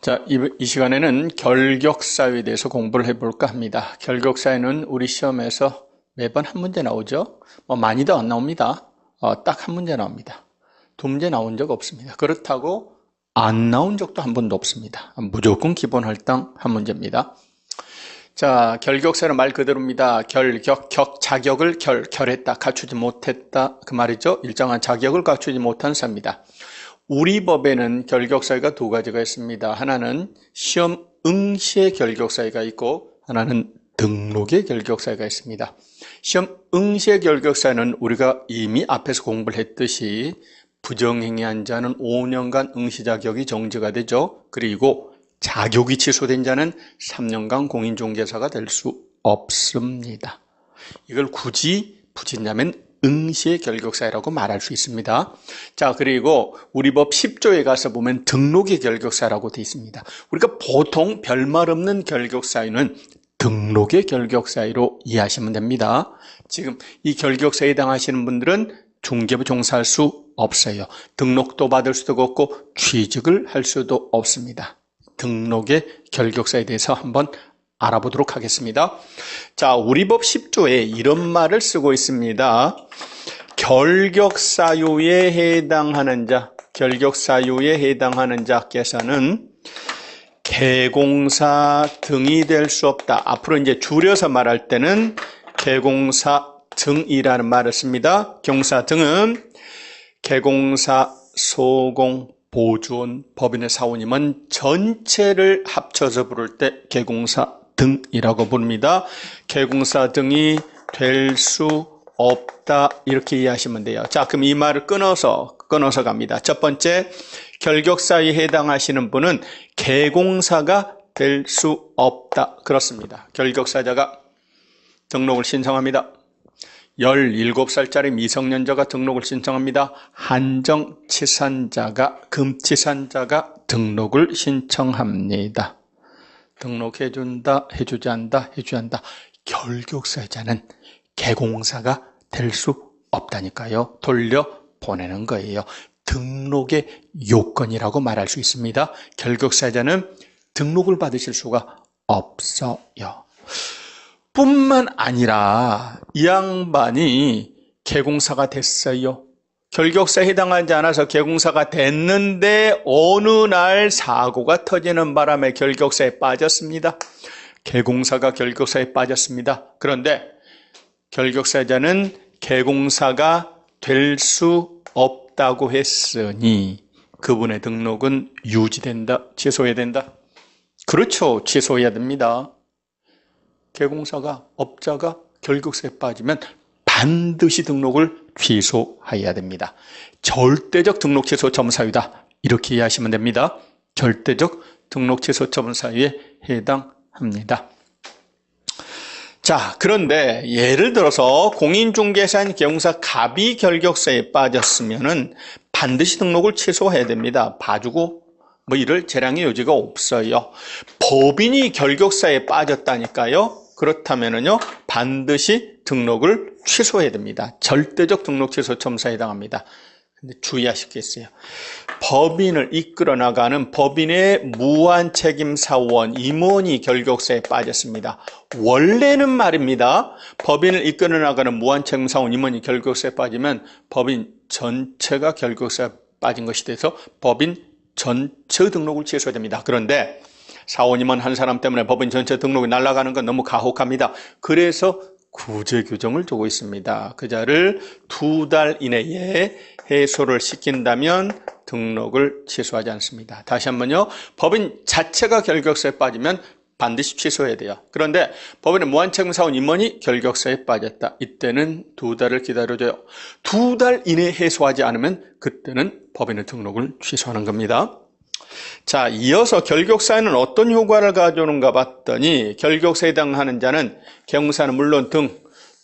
자, 이 시간에는 결격사유에 대해서 공부를 해볼까 합니다. 결격사유는 우리 시험에서 매번 한 문제 나오죠. 많이도 안 나옵니다. 딱 한 문제 나옵니다. 두 문제 나온 적 없습니다. 그렇다고 안 나온 적도 한 번도 없습니다. 무조건 기본 할당 한 문제입니다. 자, 결격사유는 말 그대로입니다. 자격을 결했다, 갖추지 못했다 그 말이죠. 일정한 자격을 갖추지 못한 사입니다. 우리 법에는 결격사유가 두 가지가 있습니다. 하나는 시험 응시의 결격사유가 있고 하나는 등록의 결격사유가 있습니다. 시험 응시의 결격사유는 우리가 이미 앞에서 공부를 했듯이 부정행위한 자는 5년간 응시 자격이 정지가 되죠. 그리고 자격이 취소된 자는 3년간 공인중개사가 될 수 없습니다. 이걸 굳이 붙인다면 응시의 결격사유라고 말할 수 있습니다. 자, 그리고 우리 법 10조에 가서 보면 등록의 결격사유라고 되어 있습니다. 우리가 보통 별말 없는 결격사유는 등록의 결격사유로 이해하시면 됩니다. 지금 이 결격사유에 해당하시는 분들은 중개부 종사할 수 없어요. 등록도 받을 수도 없고 취직을 할 수도 없습니다. 등록의 결격사유에 대해서 한번 알아보도록 하겠습니다. 자, 우리 법 10조에 이런 말을 쓰고 있습니다. 결격사유에 해당하는 자께서는 개공사 등이 될 수 없다. 앞으로 이제 줄여서 말할 때는 개공사 등이라는 말을 씁니다. 경사 등은 개공사, 소공, 보조원, 법인의 사원임은 전체를 합쳐서 부를 때 개공사 등이라고 부릅니다. 개공사 등이 될 수 없다 이렇게 이해하시면 돼요. 자, 그럼 이 말을 끊어서 갑니다. 첫 번째, 결격사유에 해당하시는 분은 개공사가 될 수 없다. 그렇습니다. 결격사자가 등록을 신청합니다. 17살짜리 미성년자가 등록을 신청합니다. 한정치산자가, 금치산자가 등록을 신청합니다. 등록해준다, 해주지 않다, 해주지 않다. 결격사유자는 개공사가 될 수 없다니까요. 돌려보내는 거예요. 등록의 요건이라고 말할 수 있습니다. 결격사유자는 등록을 받으실 수가 없어요. 뿐만 아니라 이 양반이 개공사가 됐어요. 결격사에 해당하지 않아서 개공사가 됐는데 어느 날 사고가 터지는 바람에 결격사에 빠졌습니다. 개공사가 결격사에 빠졌습니다. 그런데 결격사자는 개공사가 될 수 없다고 했으니 그분의 등록은 유지된다, 취소해야 된다? 그렇죠. 취소해야 됩니다. 개공사가, 업자가 결격사에 빠지면 반드시 등록을 취소해야 됩니다. 절대적 등록 취소 처분사유다. 이렇게 이해하시면 됩니다. 절대적 등록 취소 처분사유에 해당합니다. 자, 그런데 예를 들어서 공인중개사인 개공사 갑이 결격사에 빠졌으면은 반드시 등록을 취소해야 됩니다. 봐주고 이럴 재량의 여지가 없어요. 법인이 결격사에 빠졌다니까요. 그렇다면은요, 반드시 등록을 취소해야 됩니다. 절대적 등록 취소 처분사유에 해당합니다. 근데 주의하실 게 있어요. 법인을 이끌어 나가는 법인의 무한책임사원 임원이 결격사에 빠졌습니다. 원래는 말입니다. 법인을 이끌어 나가는 무한책임사원 임원이 결격사에 빠지면 법인 전체가 결격사에 빠진 것이 돼서 법인 전체 등록을 취소해야 됩니다. 그런데 사원임원 한 사람 때문에 법인 전체 등록이 날아가는 건 너무 가혹합니다. 그래서 구제 규정을 두고 있습니다. 그 자를 2달 이내에 해소를 시킨다면 등록을 취소하지 않습니다. 다시 한번요. 법인 자체가 결격사에 빠지면 반드시 취소해야 돼요. 그런데 법인의 무한책임사원 임원이 결격사에 빠졌다. 이때는 2달을 기다려줘요. 2달 이내에 해소하지 않으면 그때는 법인의 등록을 취소하는 겁니다. 자, 이어서 결격사유는 어떤 효과를 가져오는가 봤더니 결격사에 해당하는 자는 개공사는 물론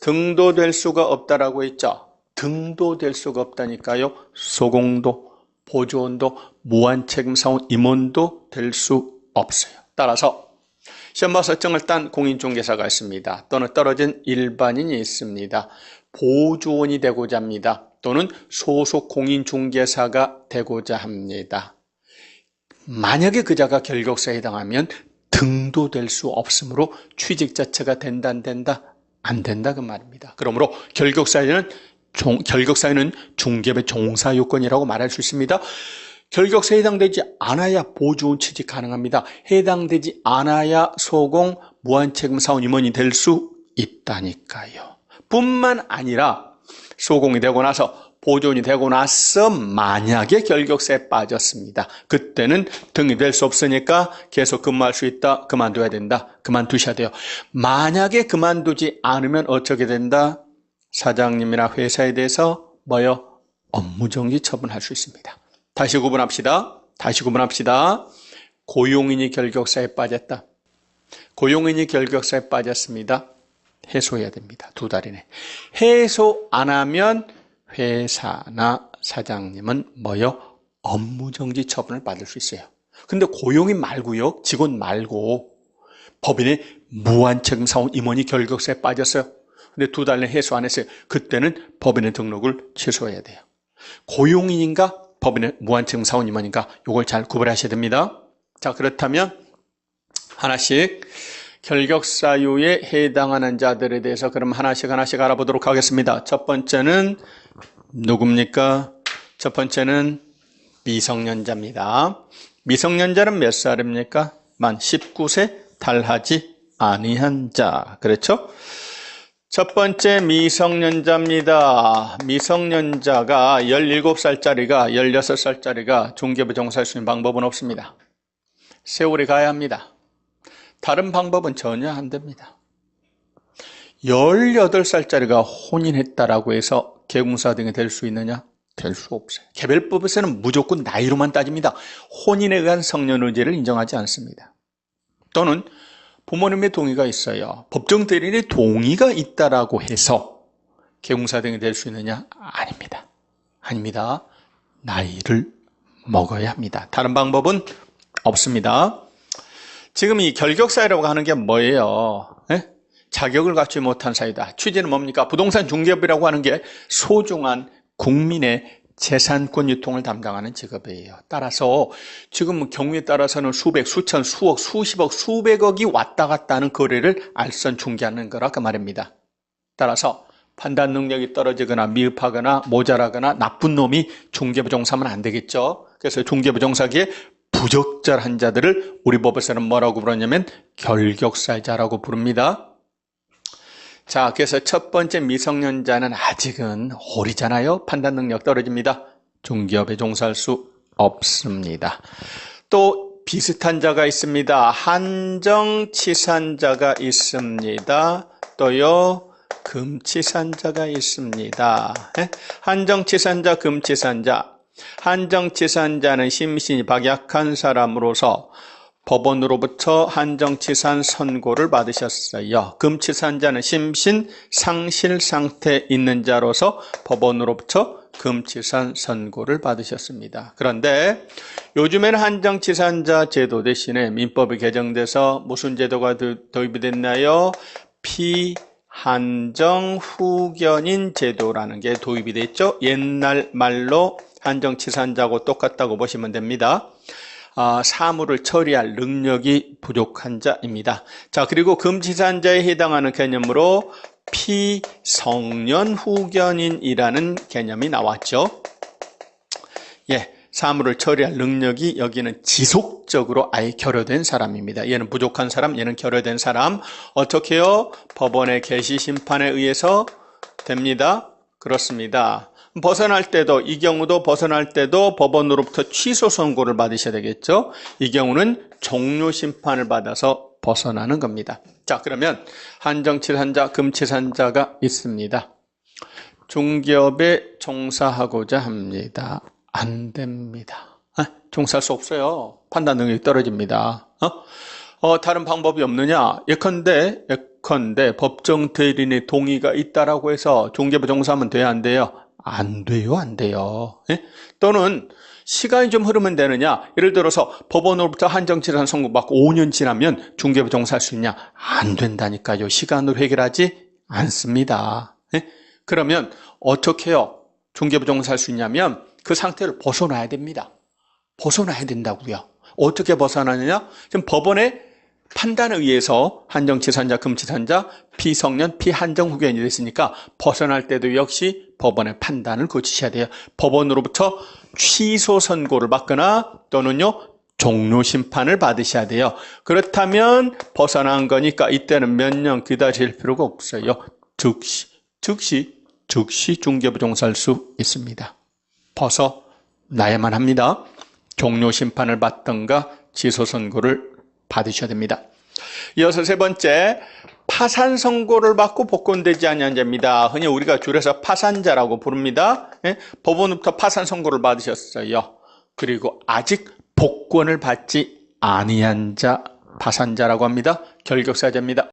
등도 될 수가 없다라고 했죠. 등도 될 수가 없다니까요. 소공도, 보조원도, 무한책임사원 임원도 될 수 없어요. 따라서 시험봐 설정을 딴 공인중개사가 있습니다. 또는 떨어진 일반인이 있습니다. 보조원이 되고자 합니다. 또는 소속 공인중개사가 되고자 합니다. 만약에 그자가 결격사에 해당하면 등도 될 수 없으므로 취직 자체가 된다, 안 된다? 안 된다 그 말입니다. 그러므로 결격사유는 중개업의 종사 요건이라고 말할 수 있습니다. 결격사에 해당되지 않아야 보조원 취직 가능합니다. 해당되지 않아야 소공 무한책임 사원 임원이 될 수 있다니까요. 뿐만 아니라 소공이 되고 나서 보조원이 되고 나서 만약에 결격사에 빠졌습니다. 그때는 등이 될 수 없으니까 계속 근무할 수 있다. 그만둬야 된다. 그만두셔야 돼요. 만약에 그만두지 않으면 어떻게 된다? 사장님이나 회사에 대해서 업무정지 처분할 수 있습니다. 다시 구분합시다. 고용인이 결격사에 빠졌다. 고용인이 결격사에 빠졌습니다. 해소해야 됩니다. 2달 이내. 해소 안 하면 회사나 사장님은 업무정지 처분을 받을 수 있어요. 근데 고용인 말고요. 직원 말고 법인의 무한책임 사원 임원이 결격사에 빠졌어요. 근데 2달 내 해소 안 했어요. 그때는 법인의 등록을 취소해야 돼요. 고용인인가 법인의 무한책임 사원 임원인가 이걸 잘 구분하셔야 됩니다. 자, 그렇다면 하나씩 결격사유에 해당하는 자들에 대해서 그럼 하나씩 알아보도록 하겠습니다. 첫 번째는 누굽니까? 첫 번째는 미성년자입니다. 미성년자는 몇 살입니까? 만 19세 달하지 아니한 자. 그렇죠? 첫 번째 미성년자입니다. 미성년자가 17살짜리가 16살짜리가 중개업에 종사할 수 있는 방법은 없습니다. 세월이 가야 합니다. 다른 방법은 전혀 안 됩니다. 18살짜리가 혼인했다라고 해서 계공사 등이 될 수 있느냐? 될 수 없어요. 개별법에서는 무조건 나이로만 따집니다. 혼인에 의한 성년의제를 인정하지 않습니다. 또는 부모님의 동의가 있어요. 법정 대리인의 동의가 있다라고 해서 계공사 등이 될 수 있느냐? 아닙니다. 나이를 먹어야 합니다. 다른 방법은 없습니다. 지금 이 결격사유라고 하는 게 뭐예요? 자격을 갖추지 못한 사유다. 취지는 뭡니까? 부동산 중개업이라고 하는 게 소중한 국민의 재산권 유통을 담당하는 직업이에요. 따라서 지금 경우에 따라서는 수백, 수천, 수억, 수십억, 수백억이 왔다 갔다 하는 거래를 알선 중개하는 거라 그 말입니다. 따라서 판단 능력이 떨어지거나 미흡하거나 모자라거나 나쁜 놈이 중개부 종사하면 안 되겠죠. 그래서 중개부 종사기에 부적절한 자들을 우리 법에서는 뭐라고 부르냐면 결격사유자라고 부릅니다. 자, 그래서 첫 번째 미성년자는 아직은 어리잖아요. 판단 능력 떨어집니다. 중개업에 종사할 수 없습니다. 또 비슷한 자가 있습니다. 한정치산자가 있습니다. 또요 금치산자가 있습니다. 한정치산자, 금치산자. 한정치산자는 심신이 박약한 사람으로서 법원으로부터 한정치산 선고를 받으셨어요. 금치산자는 심신 상실 상태에 있는 자로서 법원으로부터 금치산 선고를 받으셨습니다. 그런데 요즘에는 한정치산자 제도 대신에 민법이 개정돼서 무슨 제도가 도입이 됐나요? 피한정후견인 제도라는 게 도입이 됐죠. 옛날 말로 한정치산자하고 똑같다고 보시면 됩니다. 사물을 처리할 능력이 부족한 자입니다. 자, 그리고 금치산자에 해당하는 개념으로 피성년후견인이라는 개념이 나왔죠. 사물을 처리할 능력이 여기는 지속적으로 아예 결여된 사람입니다. 얘는 부족한 사람, 얘는 결여된 사람. 어떻게 해요? 법원의 개시심판에 의해서 됩니다. 그렇습니다. 벗어날 때도, 이 경우도 벗어날 때도 법원으로부터 취소 선고를 받으셔야 되겠죠. 이 경우는 종료 심판을 받아서 벗어나는 겁니다. 자, 그러면 한정치산자, 금치산자가 있습니다. 중개업에 종사하고자 합니다. 안 됩니다. 종사할 수 없어요. 판단 능력이 떨어집니다. 다른 방법이 없느냐? 예컨대 법정 대리인의 동의가 있다라고 해서 중개업에 종사하면 돼요, 안 돼요? 안 돼요. 또는 시간이 좀 흐르면 되느냐? 예를 들어서 법원으로부터 한정치산 선고받고 5년 지나면 중개업에 종사할 수 있냐? 안 된다니까요. 시간으로 해결하지 않습니다. 그러면 어떻게 해요? 중개업에 종사할 수 있냐면 그 상태를 벗어나야 됩니다. 벗어나야 된다고요. 어떻게 벗어나느냐? 지금 법원의 판단에 의해서 한정치산자, 금치산자, 피성년, 피한정 후견이 됐으니까 벗어날 때도 역시 법원의 판단을 거치셔야 돼요. 법원으로부터 취소 선고를 받거나 또는요 종료 심판을 받으셔야 돼요. 그렇다면 벗어난 거니까 이때는 몇 년 기다릴 필요가 없어요. 즉시 중개부종사할 수 있습니다. 벗어나야만 합니다. 종료 심판을 받던가 취소 선고를 받으셔야 됩니다. 이어서 세 번째, 파산 선고를 받고 복권되지 아니한 자입니다. 흔히 우리가 줄여서 파산자라고 부릅니다. 법원부터 파산 선고를 받으셨어요. 그리고 아직 복권을 받지 아니한 자, 파산자라고 합니다. 결격사자입니다.